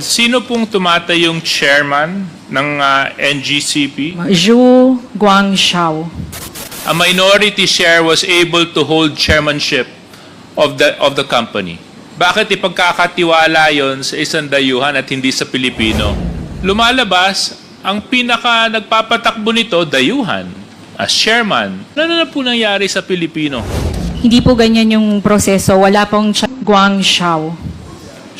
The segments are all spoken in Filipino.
Sino pong tumatayong chairman ng NGCP? Zhu Guangxiao. A minority share was able to hold chairmanship of the company. Bakit ipagkakatiwala yon sa isang dayuhan at hindi sa Pilipino? Lumalabas, ang pinaka nagpapatakbo nito, dayuhan, as chairman. Ano na po nangyari sa Pilipino? Hindi po ganyan yung proseso. Wala pong Guangxiao.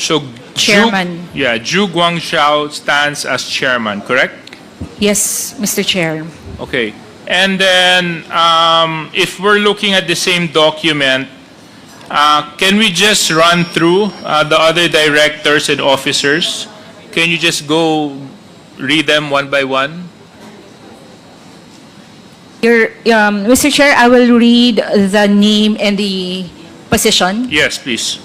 So, Chairman. Zhu Guangxiao stands as chairman, correct? Yes, Mr. Chair. Okay. And then, if we're looking at the same document, can we just run through the other directors and officers? Can you just go read them one by one? Mr. Chair, I will read the name and the position. Yes, please.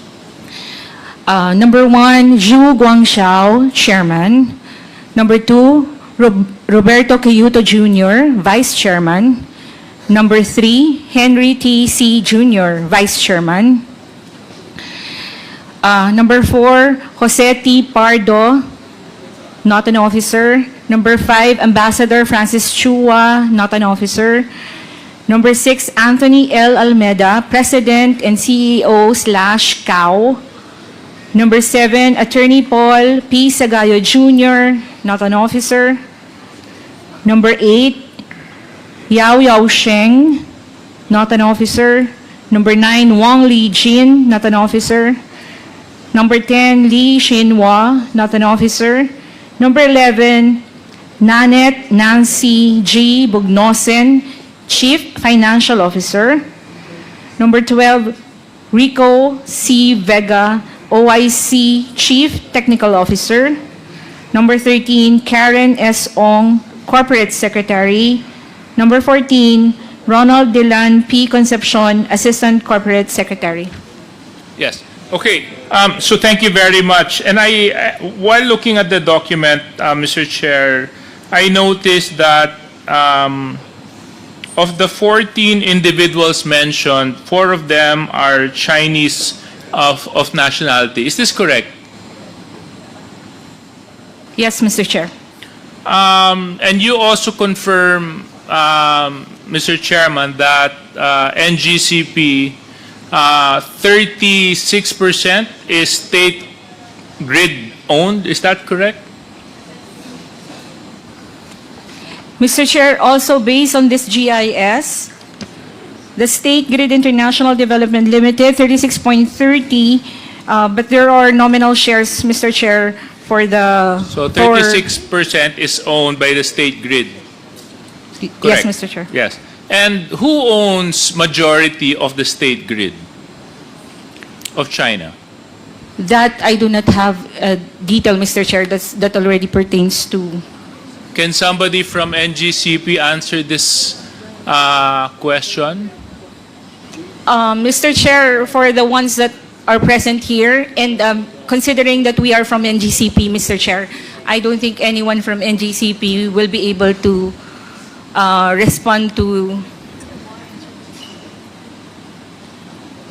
Number 1, Zhu Guangxiao, Chairman. Number 2, Roberto Cayuto Jr., Vice Chairman. Number 3, Henry T. C. Jr., Vice Chairman. Number 4, Jose T. Pardo, not an officer. Number 5, Ambassador Francis Chua, not an officer. Number 6, Anthony L. Almeda, President and CEO/CAO. Number 7, Attorney Paul P. Sagayo Jr., not an officer. Number 8, Yao Sheng, not an officer. Number 9, Wang Li Jin, not an officer. Number 10, Li Xinhua, not an officer. Number 11, Nanette Nancy G. Bugnosen, Chief Financial Officer. Number 12, Rico C. Vega, OIC Chief Technical Officer. Number 13, Karen S. Ong, Corporate Secretary. Number 14, Ronald Dilan P. Concepcion, Assistant Corporate Secretary. Yes. Okay. So thank you very much. And while looking at the document, Mr. Chair, I noticed that of the 14 individuals mentioned, 4 of them are Chinese of nationality. Is this correct? Yes, Mr. Chair. And you also confirm, Mr. Chairman, that NGCP 36% is state grid owned. Is that correct? Mr. Chair, also based on this GIS, the State Grid International Development Limited, 36.30, but there are nominal shares, Mr. Chair, for the... So 36% is owned by the state grid. Yes, Correct. Mr. Chair. Yes. And who owns majority of the state grid of China? That I do not have detail, Mr. Chair. That already pertains to... Can somebody from NGCP answer this question? Mr. Chair, for the ones that are present here, and considering that we are from NGCP, Mr. Chair, I don't think anyone from NGCP will be able to respond to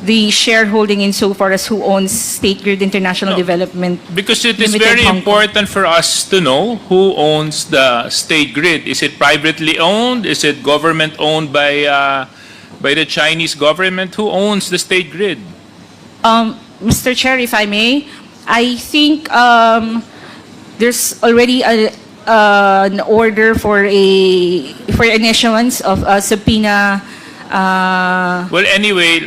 the shareholding insofar as who owns State Grid International Development. Because it is Limited, very Hong Kong. important for us to know who owns the state grid. Is it privately owned? Is it government owned by the Chinese government? Who owns the state grid? Mr. Chair, if I may, I think there's already an order for an issuance of a subpoena. Well, anyway,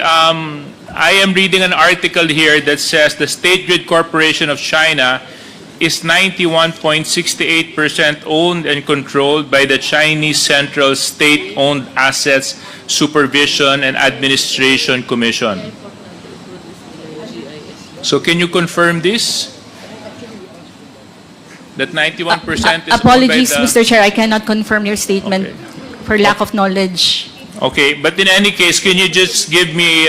I am reading an article here that says the State Grid Corporation of China is 91.68% owned and controlled by the Chinese Central State-Owned Assets Supervision and Administration Commission. So can you confirm this? That 91% is Apologies, owned by the... Mr. Chair, I cannot confirm your statement Okay. for lack of knowledge. Okay, but in any case, can you just give me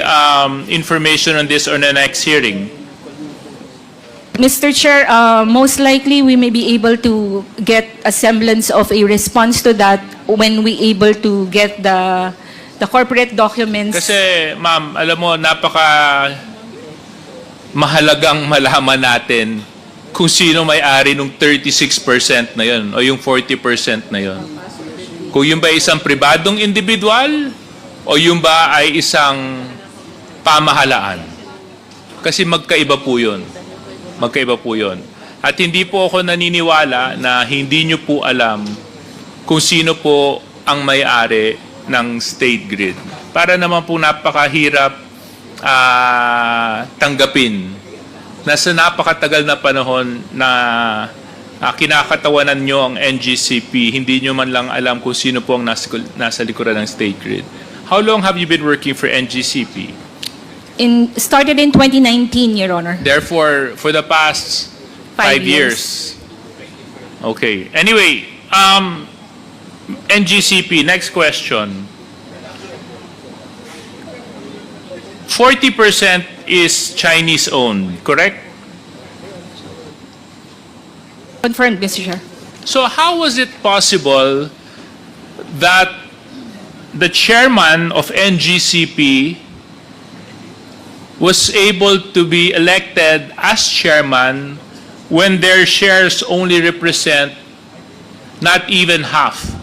information on this on the next hearing? Mr. Chair, most likely we may be able to get a semblance of a response to that when we able to get the corporate documents. Kasi, ma'am, alam mo, napaka mahalagang malaman natin kung sino may-ari ng 36% na yun o yung 40% na yun. Kung yung ba isang pribadong individual o yung ba ay isang pamahalaan. Kasi magkaiba po yun. Magkaiba po yun. At hindi po ako naniniwala na hindi nyo po alam kung sino po ang may-ari ng state grid. Para naman po napakahirap tanggapin na sa napakatagal na panahon na kinakatawanan nyo ang NGCP, hindi nyo man lang alam kung sino po ang nasa likuran ng state grid. How long have you been working for NGCP? Started in 2019, Your Honor. Therefore, for the past 5 years. Okay. Anyway, NGCP, next question. 40% is Chinese-owned, correct? Confirmed, Mr. Chair. So how was it possible that the chairman of NGCP was able to be elected as chairman when their shares only represent not even half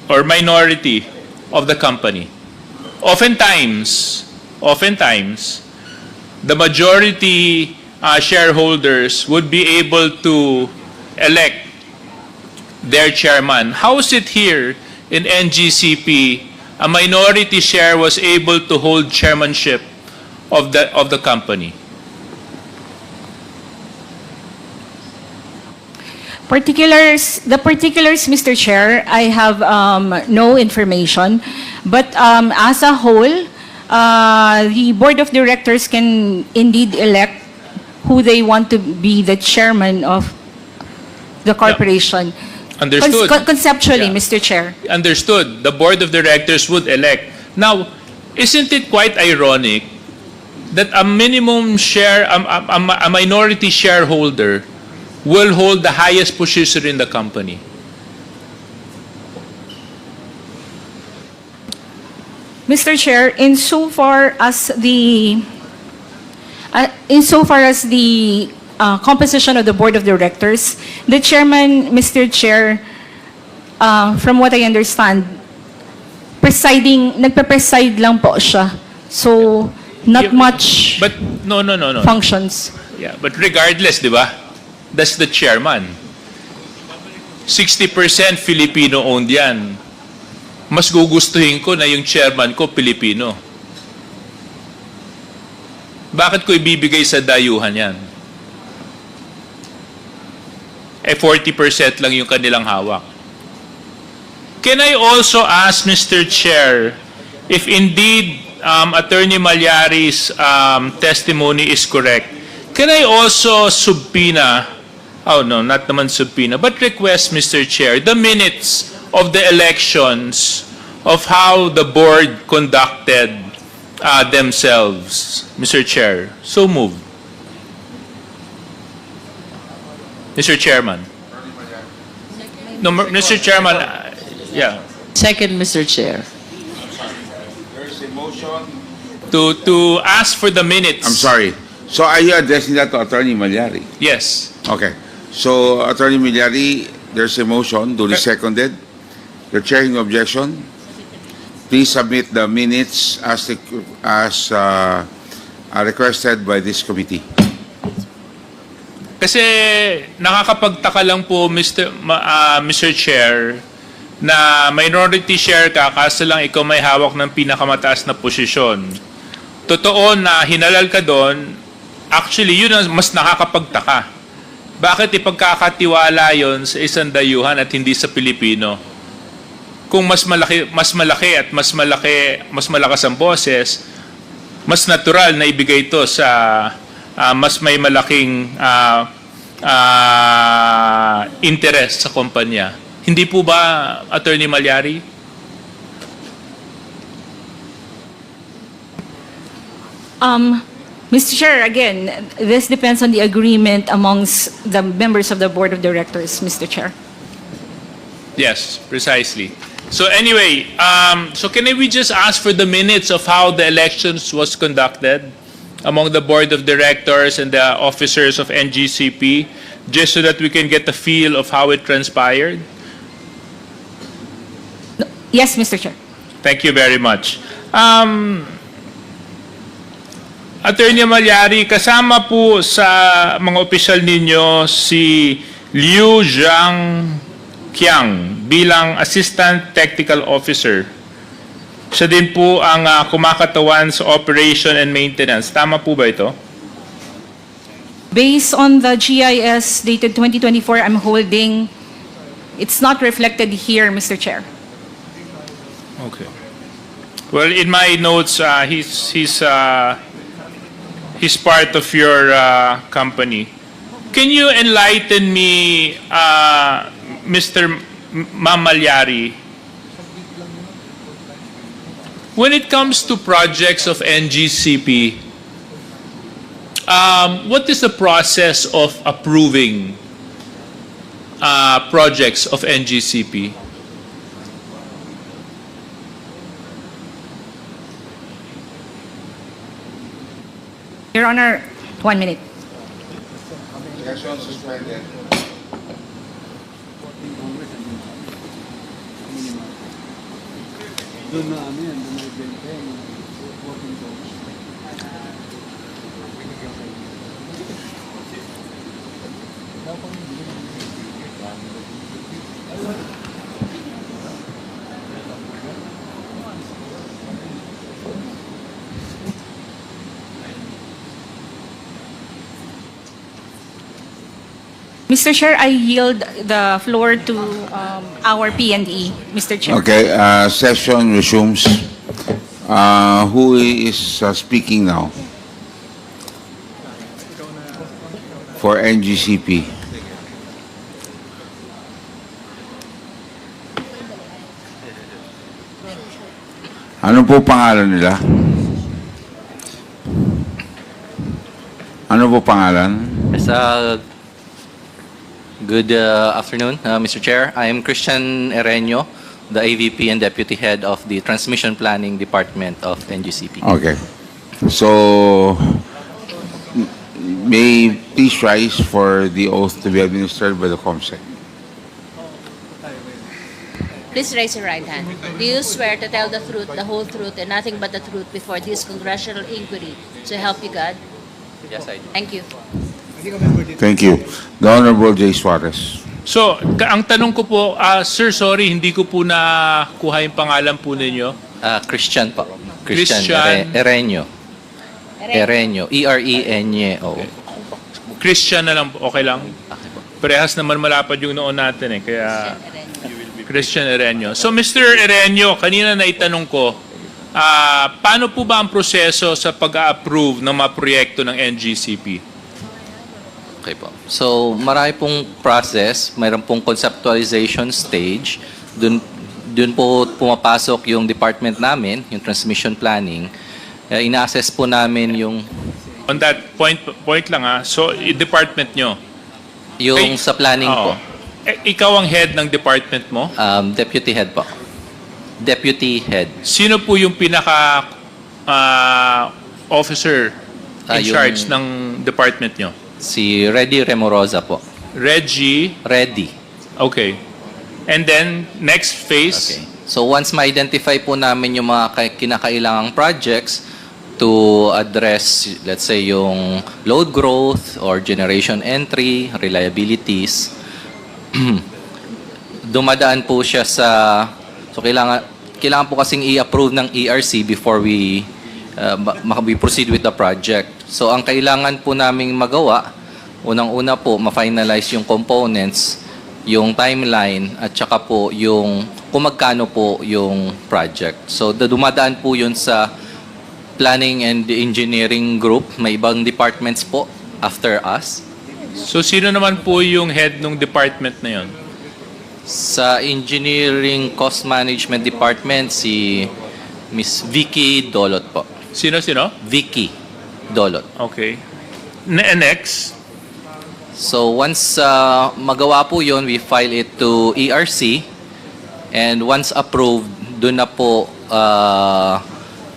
or minority of the company? Oftentimes, the majority shareholders would be able to elect their chairman. How is it here in NGCP, a minority share was able to hold chairmanship of the company? The particulars, Mr. Chair, I have no information. But as a whole, the board of directors can indeed elect who they want to be the chairman of the corporation. Understood. Conceptually, Yeah. Mr. Chair. Understood. The board of directors would elect. Now, isn't it quite ironic that a minimum share, a minority shareholder will hold the highest position in the company? Mr. Chair, insofar as the composition of the board of directors, the chairman, Mr. Chair, from what I understand, nagpe-preside lang po siya. So, not much But no. functions. Yeah, but regardless, di ba? That's the chairman. 60% Filipino-owned yan. Mas gugustuhin ko na yung chairman ko Pilipino. Bakit ko ibibigay sa dayuhan yan? 40% lang yung kanilang hawak. Can I also ask, Mr. Chair, if indeed Attorney Malyari's testimony is correct, can I also subpoena, not naman subpoena, but request, Mr. Chair, the minutes of the elections of how the board conducted themselves, Mr. Chair. So moved. Mr. Chairman. No, Mr. Chairman, yeah. Second, Mr. Chair. There's a motion. To ask for the minutes. I'm sorry. So are you addressing that to Attorney Malyari? Yes. Okay. So Attorney Malyari, there's a motion duly seconded. The chair in objection. Please submit the minutes as requested by this committee. Kasi nakakapagtaka lang po, Mr. Chair, na minority share ka kasi lang ikaw may hawak ng pinakamataas na posisyon. Totoo na hinalal ka doon, actually yun ang mas nakakapagtaka. Bakit ipagkakatiwala yon sa isang dayuhan at hindi sa Pilipino? Kung mas malaki at mas malakas ang boses, mas natural na ibigay ito sa mas may malaking interest sa kumpanya. Hindi po ba, Attorney Malyari? Mr. Chair, again, this depends on the agreement amongst the members of the board of directors, Mr. Chair. Yes, precisely. So anyway, so can we just ask for the minutes of how the elections was conducted among the board of directors and the officers of NGCP, just so that we can get a feel of how it transpired? Yes, Mr. Chair. Thank you very much. Attorney Malyari, kasama po sa mga opisyal ninyo si Liu Zhangqiang bilang Assistant Technical Officer. Siya din po ang kumakatawan sa operation and maintenance. Tama po ba ito? Based on the GIS dated 2024, I'm holding, it's not reflected here, Mr. Chair. Okay. Well, in my notes, he's part of your company. Can you enlighten me, Mr. Mamalyari, when it comes to projects of NGCP, what is the process of approving projects of NGCP? Your Honor, 1 minute. Session suspended. Mr. Chair, I yield the floor to our P&E, Mr. Chair. Okay, session resumes. Who is speaking now? For NGCP. Ano po pangalan nila? Ano po pangalan? Yes, good afternoon, Mr. Chair. I am Christian Ereño, the AVP and Deputy Head of the Transmission Planning Department of NGCP. Okay. So, may please rise for the oath to be administered by the COMSEC. Please raise your right hand. Do you swear to tell the truth, the whole truth, and nothing but the truth before this congressional inquiry, so help you God? Yes, I do. Thank you. Thank you. The Honorable J. Suarez. So, ang tanong ko po, sir, hindi ko po nakuha yung pangalan po ninyo. Christian po. Christian. Ereño. Ereño. E-R-E-N-Y-O. Christian na lang po, okay lang? Okay po. Parehas naman malapad yung noon natin kaya Christian Ereño. So, Mr. Ereño, kanina naitanong ko, paano po ba ang proseso sa pag-approve ng mga proyekto ng NGCP? Okay po. So, marami pong process. Mayroon pong conceptualization stage. Dun po pumapasok yung department namin, yung transmission planning. Ina-assess po namin yung... On that point lang so department nyo? Yung sa planning Oo. po. Ikaw ang head ng department mo? Deputy head po. Deputy head. Sino po yung pinaka officer in Yung- charge ng department nyo? Si Reddy Remorosa po. Reggie? Reddy. Okay. And then, next phase? Okay. So once ma-identify po namin yung mga kinakailangang projects to address, let's say, yung load growth or generation entry, reliabilities, dumadaan po siya sa... So kailangan po kasing i-approve ng ERC before we proceed with the project. So ang kailangan po naming magawa, unang-una po, ma-finalize yung components, yung timeline, at saka po yung kung magkano po yung project. So dumadaan po yun sa planning and engineering group. May ibang departments po after us. So, sino naman po yung head ng department na yun? Sa engineering cost management department, si Miss Vicky Dolot po. Sino? Vicky Dolot. Okay. Next? So once magawa po yun, we file it to ERC, and once approved, doon na po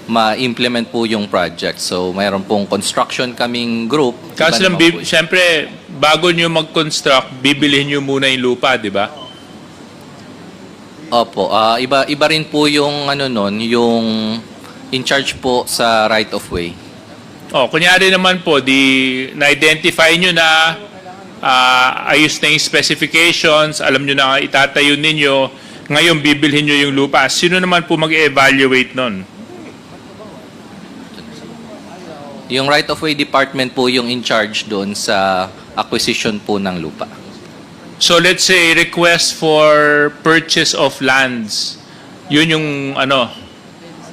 ma-implement po yung project. So, mayroon pong construction kaming group. Kaso Iba lang, naman po- siyempre, bago nyo mag-construct, bibilihin nyo muna yung lupa, di ba? Opo, iba rin po yung yung in charge po sa right of way. Kunyari naman po, na-identify nyo na ayos na yung specifications, alam nyo na itatayo ninyo, ngayon bibilhin nyo yung lupa. Sino naman po mag-evaluate nun? Yung right of way department po yung in charge doon sa acquisition po ng lupa. So let's say request for purchase of lands. Yun yung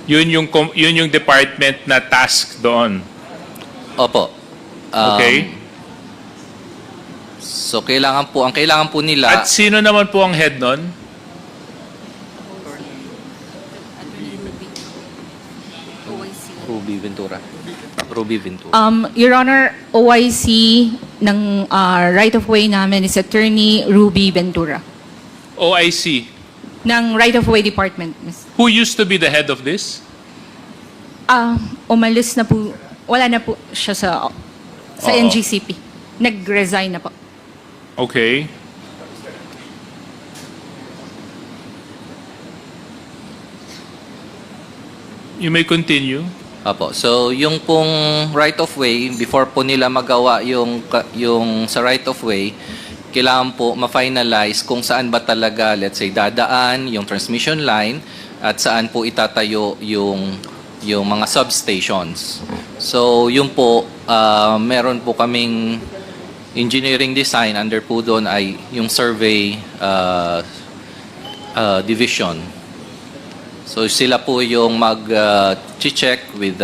yun yung department na task doon. Opo. Okay? So ang kailangan po nila At sino naman po ang head nun? Ruby Ventura. Your Honor, OIC ng right-of-way namin is Attorney Ruby Ventura. OIC. Ng right-of-way department, Miss. Who used to be the head of this? Umalis na po, wala na po siya sa Oo. NGCP. Nag-resign na po. Okay. You may continue. Opo. So, yung pong right of way, before po nila magawa yung sa right of way, kailangan po ma-finalize kung saan ba talaga, let's say, dadaan yung transmission line at saan po itatayo yung mga substations. So, yun po, meron po kaming engineering design, under po doon ay yung survey division. So sila po yung mag-check with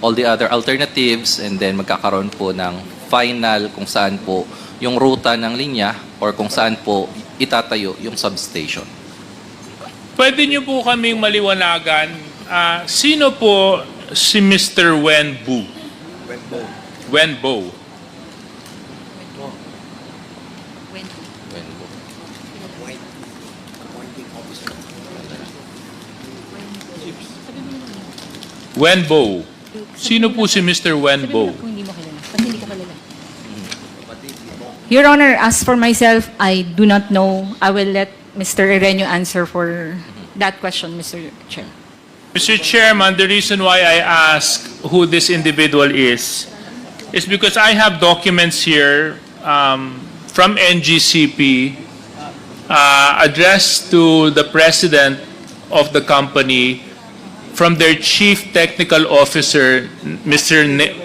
all the other alternatives and then magkakaroon po ng final kung saan po yung ruta ng linya or kung saan po itatayo yung substation. Pwede niyo po kaming maliwanagan, sino po si Mr. Wenbo? Wenbo. Wenbo. Sino po si Mr. Wenbo? Your Honor, as for myself, I do not know. I will let Mr. Ireneo answer for that question, Mr. Chair. Mr. Chairman, the reason why I ask who this individual is because I have documents here from NGCP addressed to the president of the company from their chief technical officer,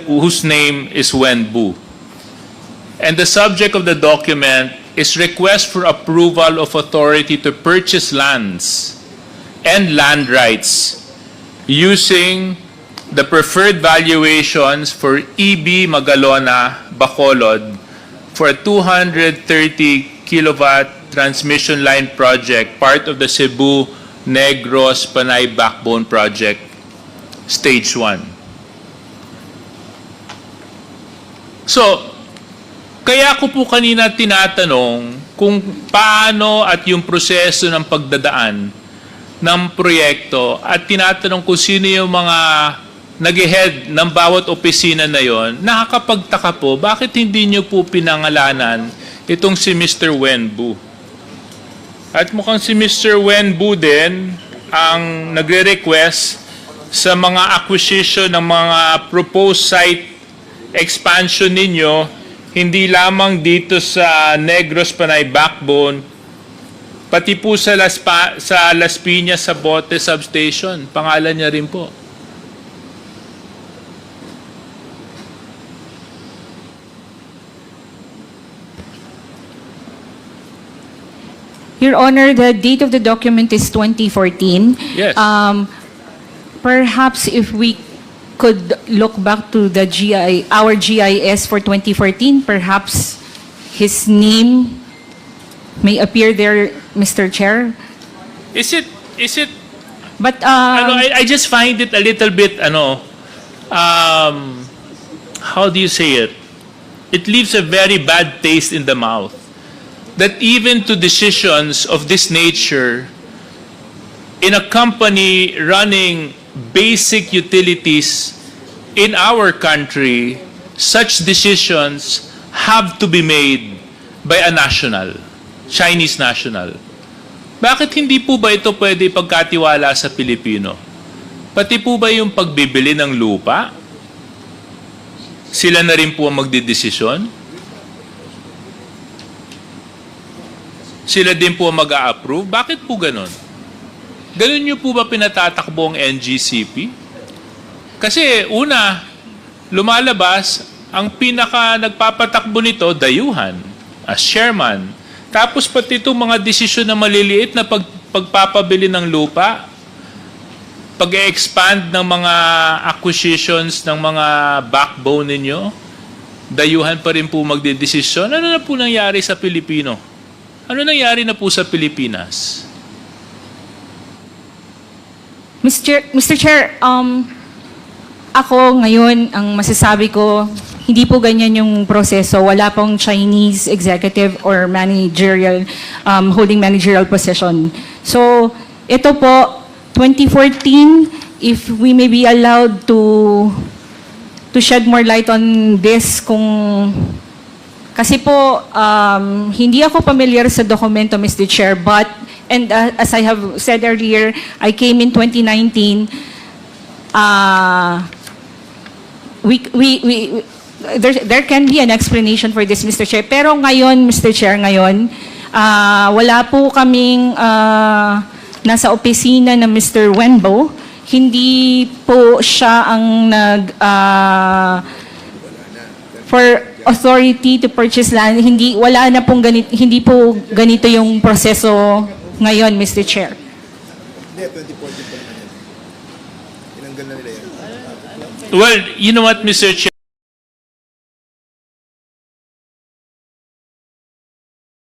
whose name is Wenbu. And the subject of the document is request for approval of authority to purchase lands and land rights using the preferred valuations for EB Magalona, Bacolod for a 230 kilowatt transmission line project, part of the Cebu Negros Panay Backbone Project, Stage 1. So, kaya ko po kanina tinatanong kung paano at yung proseso ng pagdadaan ng proyekto at tinatanong kung sino yung mga nag-head ng bawat opisina na yon. Nakakapagtaka po, bakit hindi nyo po pinangalanan itong si Mr. Wenbu? At mukhang si Mr. Wenbu din ang nagre-request sa mga acquisition ng mga proposed site expansion ninyo, hindi lamang dito sa Negros Panay Backbone, pati po sa Las Piñas sa Bote Substation. Pangalan niya rin po. Your Honor, the date of the document is 2014. Yes. Perhaps if we could look back to the our GIS for 2014, perhaps his name may appear there, Mr. Chair. Is it But I just find it a little bit how do you say it? It leaves a very bad taste in the mouth. That even to decisions of this nature in a company running basic utilities in our country, such decisions have to be made by a national, Chinese national. Bakit hindi po ba ito pwede ipagkatiwala sa Pilipino? Pati po ba yung pagbibili ng lupa? Sila na rin po ang magdidesisyon? Sila din po ang mag-a-approve? Bakit po ganon? Ganon nyo po ba pinatatakbo ang NGCP? Kasi una, lumalabas, ang pinaka nagpapatakbo nito, dayuhan, as chairman. Tapos pati itong mga desisyon na maliliit na pagpapabili ng lupa, pag-expand ng mga acquisitions ng mga backbone ninyo, dayuhan pa rin po magdedesisyon. Ano na po nangyari sa Pilipino? Ano nangyari na po sa Pilipinas? Mr. Chair, ako ngayon, ang masasabi ko, hindi po ganyan yung proseso. Wala pong Chinese executive or managerial, holding managerial position. So, ito po, 2014, if we may be allowed to shed more light on this, kasi po, hindi ako familiar sa dokumento, Mr. Chair, but, and as I have said earlier, I came in 2019, there can be an explanation for this, Mr. Chair. Pero ngayon, Mr. Chair, wala po kaming nasa opisina ng Mr. Wenbo. Hindi po siya ang for authority to purchase land. Wala na pong hindi po ganito yung proseso ngayon, Mr. Chair. Well, you know what, Mr. Chair?